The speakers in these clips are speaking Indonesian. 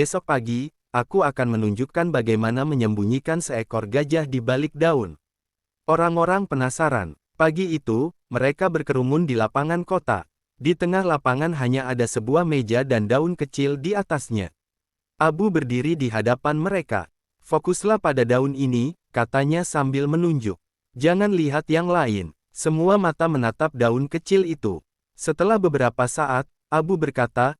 Besok pagi, aku akan menunjukkan bagaimana menyembunyikan seekor gajah di balik daun. Orang-orang penasaran. Pagi itu, mereka berkerumun di lapangan kota. Di tengah lapangan hanya ada sebuah meja dan daun kecil di atasnya. Abu berdiri di hadapan mereka. Fokuslah pada daun ini, katanya sambil menunjuk. Jangan lihat yang lain. Semua mata menatap daun kecil itu. Setelah beberapa saat, Abu berkata,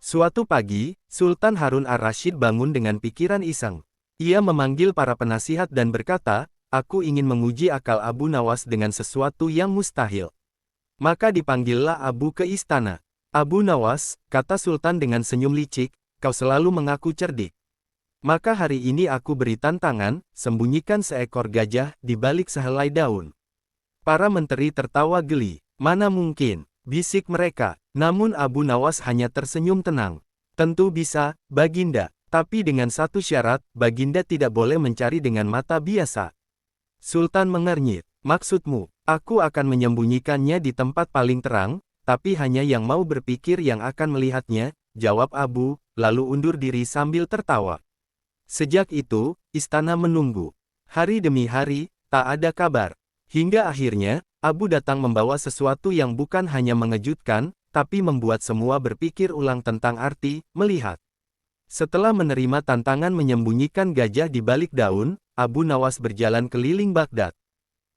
suatu pagi, Sultan Harun ar-Rasyid bangun dengan pikiran iseng. Ia memanggil para penasihat dan berkata, aku ingin menguji akal Abu Nawas dengan sesuatu yang mustahil. Maka dipanggillah Abu ke istana. Abu Nawas, kata Sultan dengan senyum licik, kau selalu mengaku cerdik. Maka hari ini aku beri tantangan, sembunyikan seekor gajah di balik sehelai daun. Para menteri tertawa geli. Mana mungkin, bisik mereka. Namun Abu Nawas hanya tersenyum tenang. Tentu bisa, Baginda. Tapi dengan satu syarat, Baginda tidak boleh mencari dengan mata biasa. Sultan mengernyit. Maksudmu, aku akan menyembunyikannya di tempat paling terang, tapi hanya yang mau berpikir yang akan melihatnya, jawab Abu, lalu undur diri sambil tertawa. Sejak itu, istana menunggu. Hari demi hari, tak ada kabar. Hingga akhirnya, Abu datang membawa sesuatu yang bukan hanya mengejutkan, tapi membuat semua berpikir ulang tentang arti melihat. Setelah menerima tantangan menyembunyikan gajah di balik daun, Abu Nawas berjalan keliling Baghdad.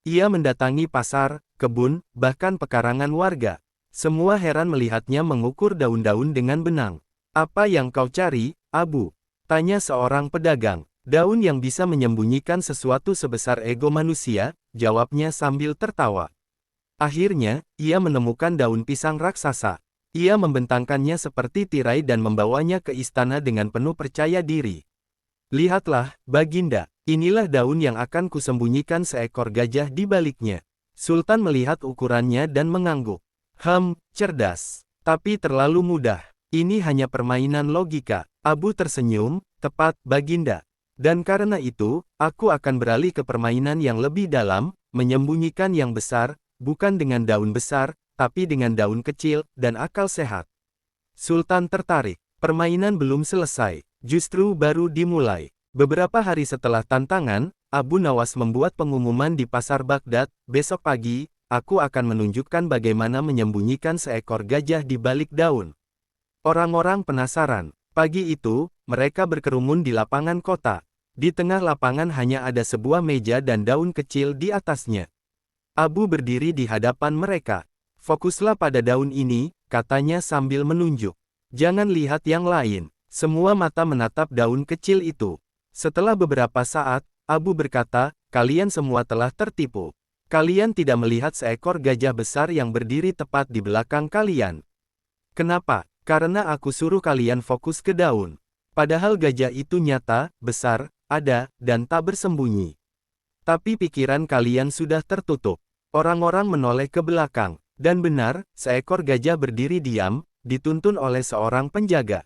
Ia mendatangi pasar, kebun, bahkan pekarangan warga. Semua heran melihatnya mengukur daun-daun dengan benang. Apa yang kau cari, Abu? Tanya seorang pedagang. Daun yang bisa menyembunyikan sesuatu sebesar ego manusia, jawabnya sambil tertawa. Akhirnya, ia menemukan daun pisang raksasa. Ia membentangkannya seperti tirai dan membawanya ke istana dengan penuh percaya diri. Lihatlah, Baginda, inilah daun yang akan kusembunyikan seekor gajah di baliknya. Sultan melihat ukurannya dan mengangguk. Cerdas. Tapi terlalu mudah. Ini hanya permainan logika. Abu tersenyum, tepat, Baginda. Dan karena itu, aku akan beralih ke permainan yang lebih dalam, menyembunyikan yang besar, bukan dengan daun besar, tapi dengan daun kecil, dan akal sehat. Sultan tertarik. Permainan belum selesai, justru baru dimulai. Beberapa hari setelah tantangan, Abu Nawas membuat pengumuman di pasar Baghdad, besok pagi, aku akan menunjukkan bagaimana menyembunyikan seekor gajah di balik daun. Orang-orang penasaran. Pagi itu, mereka berkerumun di lapangan kota. Di tengah lapangan hanya ada sebuah meja dan daun kecil di atasnya. Abu berdiri di hadapan mereka. Fokuslah pada daun ini, katanya sambil menunjuk. Jangan lihat yang lain. Semua mata menatap daun kecil itu. Setelah beberapa saat, Abu berkata, kalian semua telah tertipu. Kalian tidak melihat seekor gajah besar yang berdiri tepat di belakang kalian. Kenapa? Karena aku suruh kalian fokus ke daun. Padahal gajah itu nyata, besar, ada, dan tak bersembunyi. Tapi pikiran kalian sudah tertutup. Orang-orang menoleh ke belakang. Dan benar, seekor gajah berdiri diam, dituntun oleh seorang penjaga.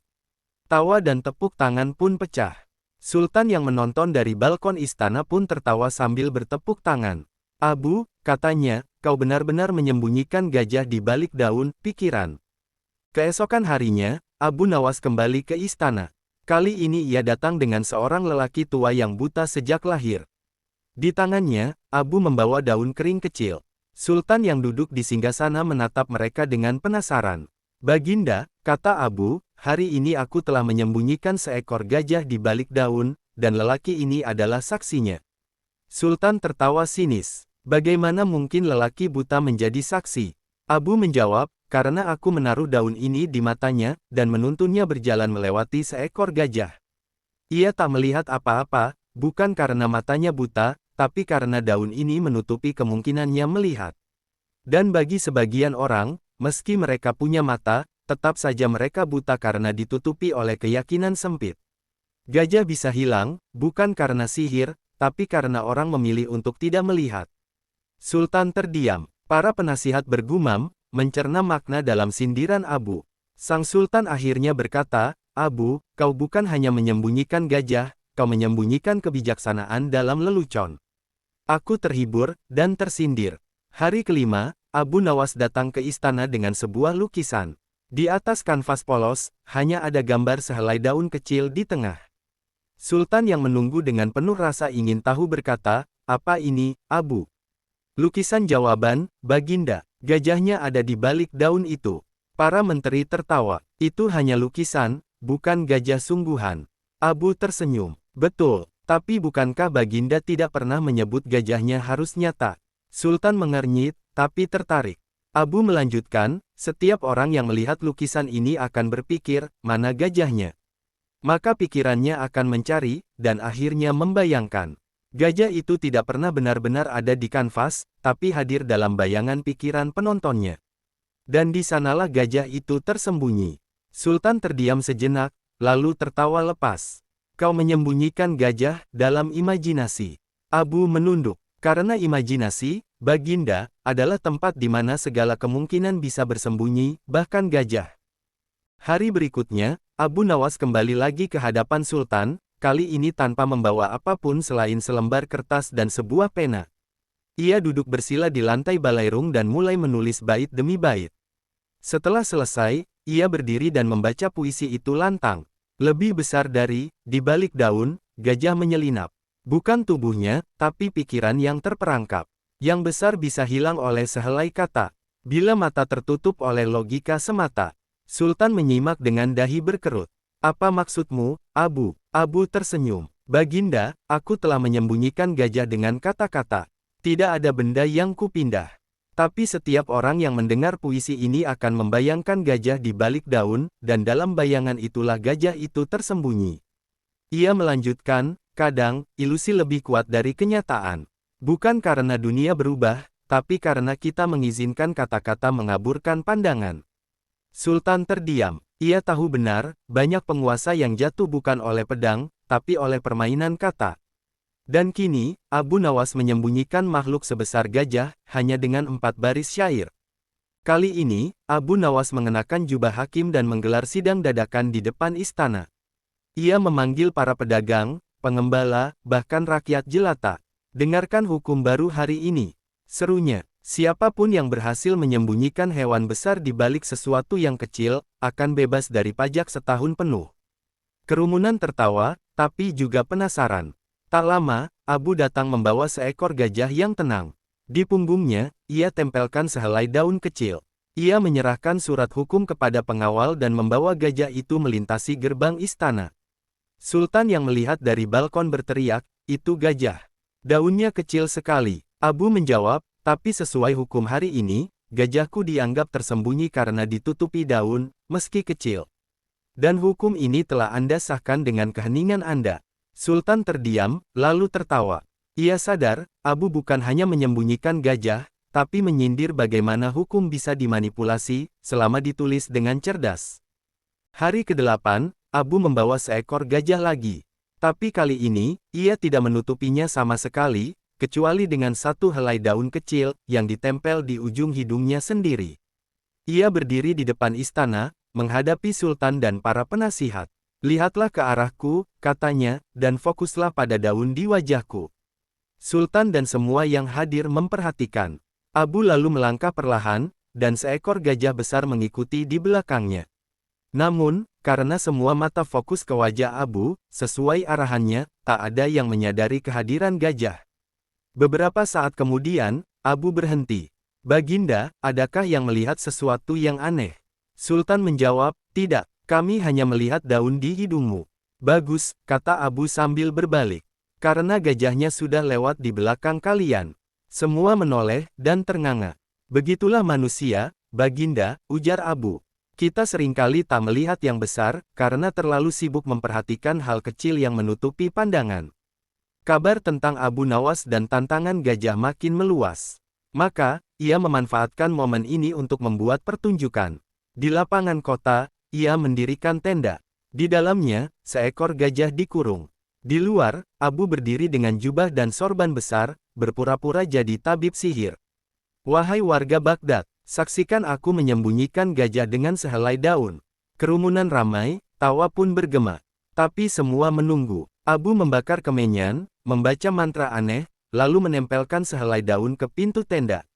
Tawa dan tepuk tangan pun pecah. Sultan yang menonton dari balkon istana pun tertawa sambil bertepuk tangan. Abu, katanya, kau benar-benar menyembunyikan gajah di balik daun pikiran. Keesokan harinya, Abu Nawas kembali ke istana. Kali ini ia datang dengan seorang lelaki tua yang buta sejak lahir. Di tangannya, Abu membawa daun kering kecil. Sultan yang duduk di singgasana menatap mereka dengan penasaran. Baginda, kata Abu, hari ini aku telah menyembunyikan seekor gajah di balik daun, dan lelaki ini adalah saksinya. Sultan tertawa sinis. Bagaimana mungkin lelaki buta menjadi saksi? Abu menjawab, karena aku menaruh daun ini di matanya, dan menuntunnya berjalan melewati seekor gajah. Ia tak melihat apa-apa, bukan karena matanya buta, tapi karena daun ini menutupi kemungkinannya melihat. Dan bagi sebagian orang, meski mereka punya mata, tetap saja mereka buta karena ditutupi oleh keyakinan sempit. Gajah bisa hilang, bukan karena sihir, tapi karena orang memilih untuk tidak melihat. Sultan terdiam. Para penasihat bergumam, mencerna makna dalam sindiran Abu. Sang Sultan akhirnya berkata, Abu, kau bukan hanya menyembunyikan gajah, kau menyembunyikan kebijaksanaan dalam lelucon. Aku terhibur, dan tersindir. Hari kelima, Abu Nawas datang ke istana dengan sebuah lukisan. Di atas kanvas polos, hanya ada gambar sehelai daun kecil di tengah. Sultan yang menunggu dengan penuh rasa ingin tahu berkata, "Apa ini, Abu?" Lukisan jawaban, "Baginda, gajahnya ada di balik daun itu." Para menteri tertawa. Itu hanya lukisan, bukan gajah sungguhan. Abu tersenyum. Betul, tapi bukankah Baginda tidak pernah menyebut gajahnya harus nyata? Sultan mengernyit, tapi tertarik. Abu melanjutkan, setiap orang yang melihat lukisan ini akan berpikir, mana gajahnya? Maka pikirannya akan mencari, dan akhirnya membayangkan. Gajah itu tidak pernah benar-benar ada di kanvas, tapi hadir dalam bayangan pikiran penontonnya. Dan di sanalah gajah itu tersembunyi. Sultan terdiam sejenak, lalu tertawa lepas. Kau menyembunyikan gajah dalam imajinasi. Abu menunduk. Karena imajinasi, Baginda, adalah tempat di mana segala kemungkinan bisa bersembunyi, bahkan gajah. Hari berikutnya, Abu Nawas kembali lagi ke hadapan Sultan, kali ini tanpa membawa apapun selain selembar kertas dan sebuah pena. Ia duduk bersila di lantai balairung dan mulai menulis bait demi bait. Setelah selesai, ia berdiri dan membaca puisi itu lantang. Lebih besar dari, di balik daun, gajah menyelinap. Bukan tubuhnya, tapi pikiran yang terperangkap. Yang besar bisa hilang oleh sehelai kata. Bila mata tertutup oleh logika semata. Sultan menyimak dengan dahi berkerut. Apa maksudmu, Abu? Abu tersenyum. Baginda, aku telah menyembunyikan gajah dengan kata-kata. Tidak ada benda yang kupindah. Tapi setiap orang yang mendengar puisi ini akan membayangkan gajah di balik daun, dan dalam bayangan itulah gajah itu tersembunyi. Ia melanjutkan, kadang, ilusi lebih kuat dari kenyataan. Bukan karena dunia berubah, tapi karena kita mengizinkan kata-kata mengaburkan pandangan. Sultan terdiam. Ia tahu benar, banyak penguasa yang jatuh bukan oleh pedang, tapi oleh permainan kata. Dan kini, Abu Nawas menyembunyikan makhluk sebesar gajah, hanya dengan 4 baris syair. Kali ini, Abu Nawas mengenakan jubah hakim dan menggelar sidang dadakan di depan istana. Ia memanggil para pedagang, pengembala, bahkan rakyat jelata. Dengarkan hukum baru hari ini. Serunya, siapapun yang berhasil menyembunyikan hewan besar di balik sesuatu yang kecil, akan bebas dari pajak setahun penuh. Kerumunan tertawa, tapi juga penasaran. Tak lama, Abu datang membawa seekor gajah yang tenang. Di punggungnya, ia tempelkan sehelai daun kecil. Ia menyerahkan surat hukum kepada pengawal dan membawa gajah itu melintasi gerbang istana. Sultan yang melihat dari balkon berteriak, "Itu gajah. Daunnya kecil sekali." Abu menjawab, "Tapi sesuai hukum hari ini, gajahku dianggap tersembunyi karena ditutupi daun, meski kecil. Dan hukum ini telah Anda sahkan dengan keheningan Anda." Sultan terdiam, lalu tertawa. Ia sadar, Abu bukan hanya menyembunyikan gajah, tapi menyindir bagaimana hukum bisa dimanipulasi, selama ditulis dengan cerdas. Hari ke-8, Abu membawa seekor gajah lagi. Tapi kali ini, ia tidak menutupinya sama sekali, kecuali dengan satu helai daun kecil, yang ditempel di ujung hidungnya sendiri. Ia berdiri di depan istana, menghadapi Sultan dan para penasihat. "Lihatlah ke arahku," katanya, "dan fokuslah pada daun di wajahku." Sultan dan semua yang hadir memperhatikan. Abu lalu melangkah perlahan, dan seekor gajah besar mengikuti di belakangnya. Namun, karena semua mata fokus ke wajah Abu, sesuai arahannya, tak ada yang menyadari kehadiran gajah. Beberapa saat kemudian, Abu berhenti. "Baginda, adakah yang melihat sesuatu yang aneh?" Sultan menjawab, "Tidak, kami hanya melihat daun di hidungmu." "Bagus," kata Abu sambil berbalik. "Karena gajahnya sudah lewat di belakang kalian." Semua menoleh, dan ternganga. "Begitulah manusia, Baginda," ujar Abu. "Kita seringkali tak melihat yang besar, karena terlalu sibuk memperhatikan hal kecil yang menutupi pandangan." Kabar tentang Abu Nawas dan tantangan gajah makin meluas. Maka, ia memanfaatkan momen ini untuk membuat pertunjukan. Di lapangan kota, ia mendirikan tenda. Di dalamnya, seekor gajah dikurung. Di luar, Abu berdiri dengan jubah dan sorban besar, berpura-pura jadi tabib sihir. "Wahai warga Baghdad, saksikan aku menyembunyikan gajah dengan sehelai daun." Kerumunan ramai, tawa pun bergema. Tapi semua menunggu. Abu membakar kemenyan, membaca mantra aneh, lalu menempelkan sehelai daun ke pintu tenda.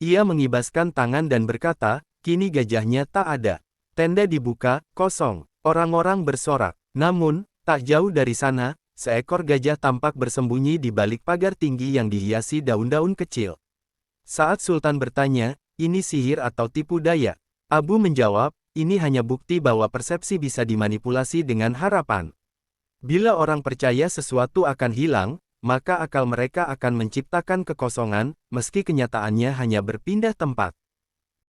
Ia mengibaskan tangan dan berkata, kini gajahnya tak ada. Tenda dibuka, kosong. Orang-orang bersorak. Namun, tak jauh dari sana, seekor gajah tampak bersembunyi di balik pagar tinggi yang dihiasi daun-daun kecil. Saat Sultan bertanya, ini sihir atau tipu daya? Abu menjawab, ini hanya bukti bahwa persepsi bisa dimanipulasi dengan harapan. Bila orang percaya sesuatu akan hilang, maka akal mereka akan menciptakan kekosongan, meski kenyataannya hanya berpindah tempat.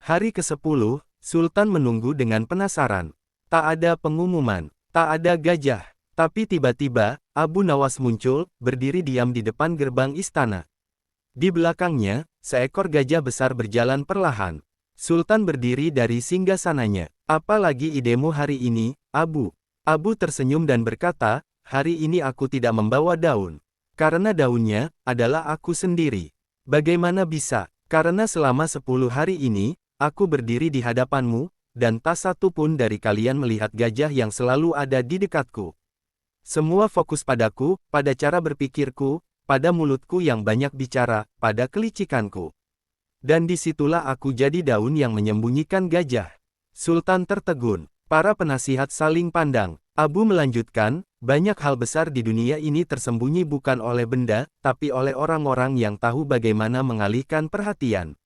Hari ke-10, Sultan menunggu dengan penasaran. Tak ada pengumuman, tak ada gajah. Tapi tiba-tiba, Abu Nawas muncul, berdiri diam di depan gerbang istana. Di belakangnya, seekor gajah besar berjalan perlahan. Sultan berdiri dari singgasananya. Apa lagi idemu hari ini, Abu? Abu tersenyum dan berkata, hari ini aku tidak membawa daun. Karena daunnya, adalah aku sendiri. Bagaimana bisa? Karena selama 10 hari ini, aku berdiri di hadapanmu, dan tak satu pun dari kalian melihat gajah yang selalu ada di dekatku. Semua fokus padaku, pada cara berpikirku, pada mulutku yang banyak bicara, pada kelicikanku. Dan disitulah aku jadi daun yang menyembunyikan gajah. Sultan tertegun. Para penasihat saling pandang. Abu melanjutkan, banyak hal besar di dunia ini tersembunyi bukan oleh benda, tapi oleh orang-orang yang tahu bagaimana mengalihkan perhatian.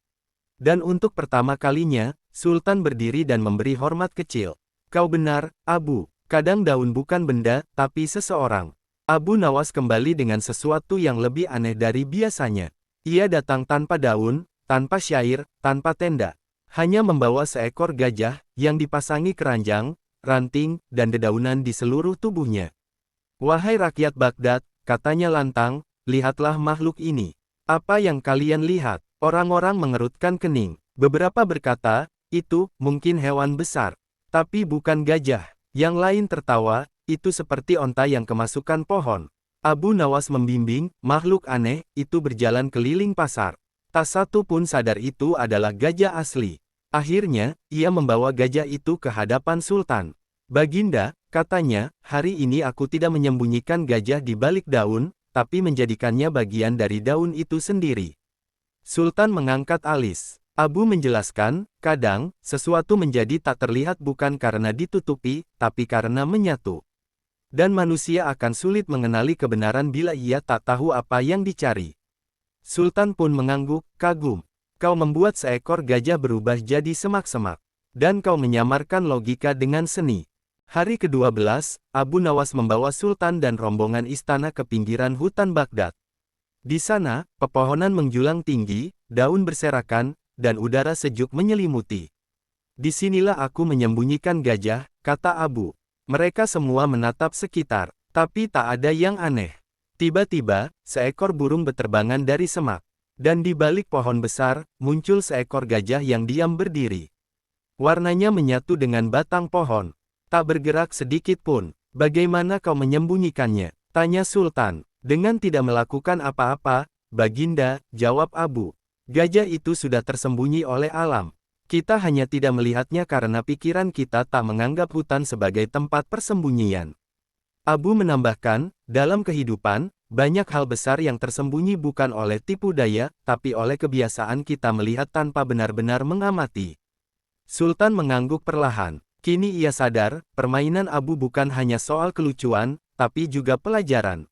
Dan untuk pertama kalinya, Sultan berdiri dan memberi hormat kecil. Kau benar, Abu. Kadang daun bukan benda, tapi seseorang. Abu Nawas kembali dengan sesuatu yang lebih aneh dari biasanya. Ia datang tanpa daun, tanpa syair, tanpa tenda. Hanya membawa seekor gajah, yang dipasangi keranjang, ranting, dan dedaunan di seluruh tubuhnya. Wahai rakyat Baghdad, katanya lantang, lihatlah makhluk ini. Apa yang kalian lihat? Orang-orang mengerutkan kening. Beberapa berkata, itu, mungkin hewan besar. Tapi bukan gajah. Yang lain tertawa, itu seperti onta yang kemasukan pohon. Abu Nawas membimbing, makhluk aneh, itu berjalan keliling pasar. Tak satu pun sadar itu adalah gajah asli. Akhirnya, ia membawa gajah itu ke hadapan Sultan. Baginda, katanya, hari ini aku tidak menyembunyikan gajah di balik daun, tapi menjadikannya bagian dari daun itu sendiri. Sultan mengangkat alis. Abu menjelaskan, kadang, sesuatu menjadi tak terlihat bukan karena ditutupi, tapi karena menyatu. Dan manusia akan sulit mengenali kebenaran bila ia tak tahu apa yang dicari. Sultan pun mengangguk, kagum. Kau membuat seekor gajah berubah jadi semak-semak. Dan kau menyamarkan logika dengan seni. Hari ke-12, Abu Nawas membawa Sultan dan rombongan istana ke pinggiran hutan Baghdad. Di sana, pepohonan menjulang tinggi, daun berserakan, dan udara sejuk menyelimuti. Disinilah aku menyembunyikan gajah, kata Abu. Mereka semua menatap sekitar, tapi tak ada yang aneh. Tiba-tiba, seekor burung beterbangan dari semak. Dan di balik pohon besar, muncul seekor gajah yang diam berdiri. Warnanya menyatu dengan batang pohon. Tak bergerak sedikit pun. Bagaimana kau menyembunyikannya? Tanya Sultan. Dengan tidak melakukan apa-apa, Baginda, jawab Abu. Gajah itu sudah tersembunyi oleh alam. Kita hanya tidak melihatnya karena pikiran kita tak menganggap hutan sebagai tempat persembunyian. Abu menambahkan, dalam kehidupan, banyak hal besar yang tersembunyi bukan oleh tipu daya, tapi oleh kebiasaan kita melihat tanpa benar-benar mengamati. Sultan mengangguk perlahan. Kini ia sadar, permainan Abu bukan hanya soal kelucuan, tapi juga pelajaran.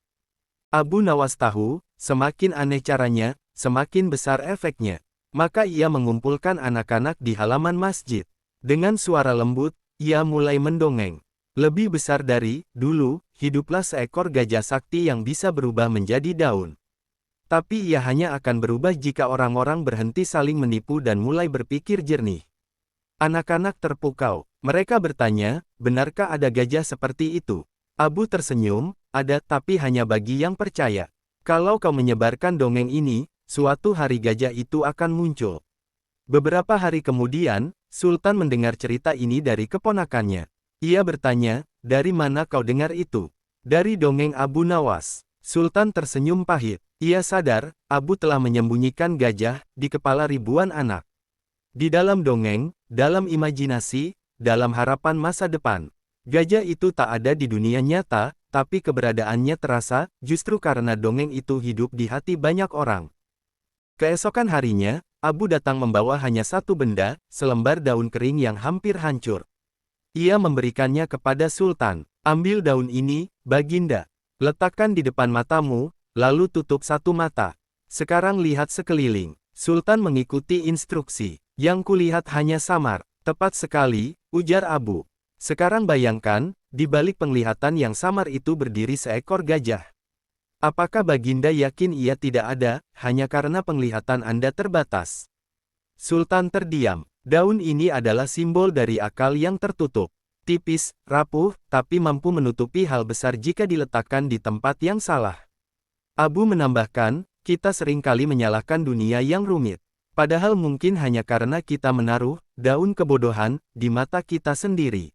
Abu Nawas tahu, semakin aneh caranya, semakin besar efeknya. Maka ia mengumpulkan anak-anak di halaman masjid. Dengan suara lembut, ia mulai mendongeng. Lebih besar dari, dulu, hiduplah seekor gajah sakti yang bisa berubah menjadi daun. Tapi ia hanya akan berubah jika orang-orang berhenti saling menipu dan mulai berpikir jernih. Anak-anak terpukau. Mereka bertanya, benarkah ada gajah seperti itu? Abu tersenyum, ada tapi hanya bagi yang percaya. Kalau kau menyebarkan dongeng ini, suatu hari gajah itu akan muncul. Beberapa hari kemudian, Sultan mendengar cerita ini dari keponakannya. Ia bertanya, dari mana kau dengar itu? Dari dongeng Abu Nawas. Sultan tersenyum pahit. Ia sadar, Abu telah menyembunyikan gajah di kepala ribuan anak. Di dalam dongeng, dalam imajinasi, dalam harapan masa depan. Gajah itu tak ada di dunia nyata, tapi keberadaannya terasa, justru karena dongeng itu hidup di hati banyak orang. Keesokan harinya, Abu datang membawa hanya satu benda, selembar daun kering yang hampir hancur. Ia memberikannya kepada Sultan. Ambil daun ini, Baginda. Letakkan di depan matamu, lalu tutup satu mata. Sekarang lihat sekeliling. Sultan mengikuti instruksi. Yang kulihat hanya samar. Tepat sekali, ujar Abu. Sekarang bayangkan, di balik penglihatan yang samar itu berdiri seekor gajah. Apakah Baginda yakin ia tidak ada, hanya karena penglihatan Anda terbatas? Sultan terdiam. Daun ini adalah simbol dari akal yang tertutup. Tipis, rapuh, tapi mampu menutupi hal besar jika diletakkan di tempat yang salah. Abu menambahkan, kita seringkali menyalahkan dunia yang rumit. Padahal mungkin hanya karena kita menaruh daun kebodohan di mata kita sendiri.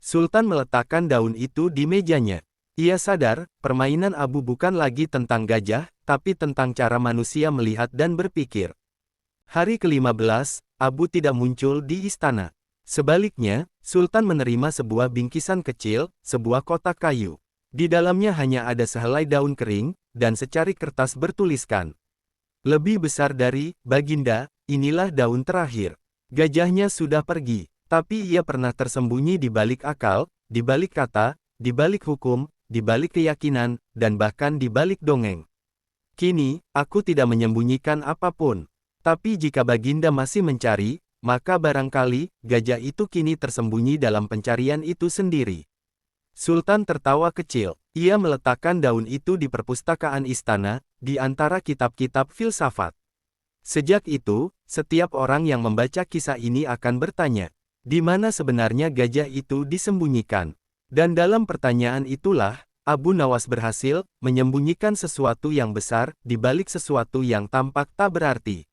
Sultan meletakkan daun itu di mejanya. Ia sadar, permainan Abu bukan lagi tentang gajah, tapi tentang cara manusia melihat dan berpikir. Hari ke-15, Abu tidak muncul di istana. Sebaliknya, Sultan menerima sebuah bingkisan kecil, sebuah kotak kayu. Di dalamnya hanya ada sehelai daun kering, dan secarik kertas bertuliskan. Lebih besar dari, Baginda, inilah daun terakhir. Gajahnya sudah pergi, tapi ia pernah tersembunyi di balik akal, di balik kata, di balik hukum, di balik keyakinan, dan bahkan di balik dongeng. Kini, aku tidak menyembunyikan apapun. Tapi jika Baginda masih mencari, maka barangkali, gajah itu kini tersembunyi dalam pencarian itu sendiri. Sultan tertawa kecil. Ia meletakkan daun itu di perpustakaan istana, di antara kitab-kitab filsafat. Sejak itu, setiap orang yang membaca kisah ini akan bertanya, di mana sebenarnya gajah itu disembunyikan? Dan dalam pertanyaan itulah, Abu Nawas berhasil menyembunyikan sesuatu yang besar di balik sesuatu yang tampak tak berarti.